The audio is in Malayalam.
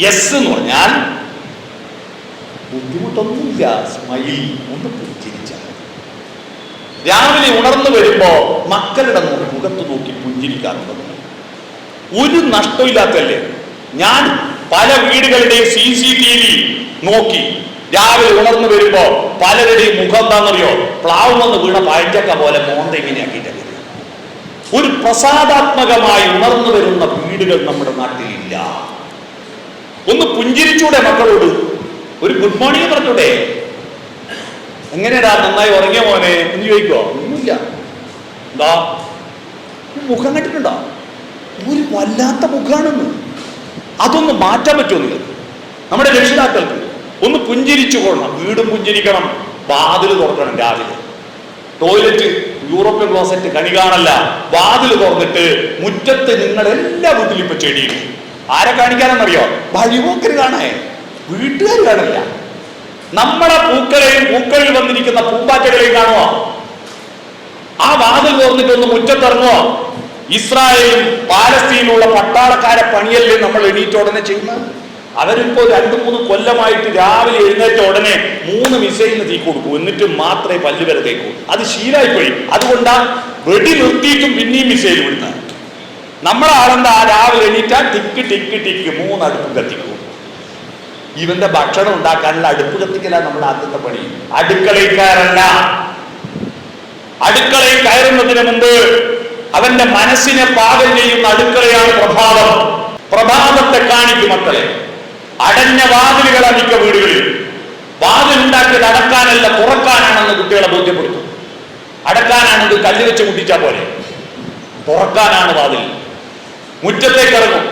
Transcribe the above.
യെസ് എന്ന് പറഞ്ഞാൽ ബുദ്ധിമുട്ടൊന്നുമില്ല, സ്മൈൽ, ഒന്ന് പുഞ്ചിരിച്ചാൽ. രാവിലെ ഉണർന്നു വരുമ്പോ മക്കളുടെ മുഖത്ത് നോക്കി പുഞ്ചിരിക്കാറുള്ളത് ഒരു നഷ്ടമില്ലാത്തല്ലേ. ഞാൻ പല വീടുകളുടെയും CCTV നോക്കി രാവിലെ ഉണർന്നു വരുമ്പോ പലരുടെയും മുഖം എന്താണെന്നറിയോ, പ്ലാവുമെന്ന് വീണ പഴഞ്ചക്ക പോലെ മോന്ത ഇങ്ങനെയാക്കിയിട്ടേ. ഒരു പ്രസാദാത്മകമായി ഉണർന്നു വരുന്ന വീടുകൾ നമ്മുടെ നാട്ടിലില്ല. ഒന്ന് പുഞ്ചിരിച്ചൂടെ മക്കളോട്? ഒരു ഗുഡ് മോർണിംഗ് പറഞ്ഞൂടെ? എങ്ങനെയാ നന്നായി ഉറങ്ങിയ മോനെ എന്ന് ചോദിക്കോ? ഒന്നുമില്ല. എന്താ മുഖം കണ്ടിട്ടുണ്ടോ? ഒരു വല്ലാത്ത മുഖാണെന്ന്. അതൊന്ന് മാറ്റാൻ പറ്റുമോ? നമ്മുടെ രക്ഷിതാക്കൾക്ക് ഒന്ന് പുഞ്ചിരിച്ചു കൊള്ളണം. വീടും പുഞ്ചിരിക്കണം, വാതിൽ തുറക്കണം. രാവിലെ ടോയ്ലറ്റ്, യൂറോപ്യൻ ക്ലോസറ്റ് കണി കാണല്ല, വാതിൽ തുറന്നിട്ട് മുറ്റത്ത് നിങ്ങളെല്ലാ വീട്ടിലും ഇപ്പൊ ചെടിയും. ആരെ കാണിക്കാനെന്നറിയോ? വഴിപോക്കര് കാണേ, വീട്ടുകാർ കാണില്ല. നമ്മളെ പൂക്കളെയും പൂക്കളിൽ വന്നിരിക്കുന്ന പൂമ്പാറ്റകളെയും കാണുമോ? ആ വാതിൽ തുറന്നിട്ടൊന്ന് മുറ്റത്തിറങ്ങുമോ? ഇസ്രായേലും പാലസ്തീനിലുള്ള പട്ടാളക്കാരെ പണിയല്ലേ നമ്മൾ എണീറ്റ ഉടനെ ചെയ്യുന്നത്? അവരിപ്പോ 2-3 കൊല്ലമായിട്ട് രാവിലെ എഴുന്നേറ്റ ഉടനെ 3 മിസൈലിന് തീ കൊടുക്കൂ, എന്നിട്ട് മാത്രമേ പല്ല് വരെ തേക്കൂ. അത് ശീലായിപ്പോയി. അതുകൊണ്ടാ വെടി നിർത്തിയിട്ടും പിന്നെയും മിസൈൽ വിടുന്നത്. നമ്മളെ ആളെന്താ, രാവിലെ എണീറ്റാ ടിക്ക് ടിക്ക് ടിക്ക് 3 അടുപ്പ് കത്തിക്കും. ഇവന്റെ ഭക്ഷണം ഉണ്ടാക്കാനുള്ള അടുപ്പ് കത്തിക്കലാണ് നമ്മുടെ ആദ്യത്തെ പണി. അടുക്കളക്കാരല്ല. അടുക്കളയിൽ കയറുന്നതിന് മുമ്പ് അവന്റെ മനസ്സിനെ പാകം ചെയ്യുന്ന അടുക്കളയാണ് പ്രഭാതം. പ്രഭാതത്തെ കാണിക്കും മക്കളെ. അടഞ്ഞ വാതിലുകളാണ് മിക്ക വീടുകളിൽ. വാതിലുണ്ടാക്കിയത് അടക്കാനല്ല തുറക്കാനാണെന്ന് കുട്ടികളെ ബോധ്യപ്പെടുത്തും. അടക്കാനാണെങ്കിൽ കല്ല് വെച്ച് മുട്ടിച്ചാൽ പോലെ, തുറക്കാനാണ് വാതിൽ. മുറ്റത്തേക്ക് ഇറങ്ങും.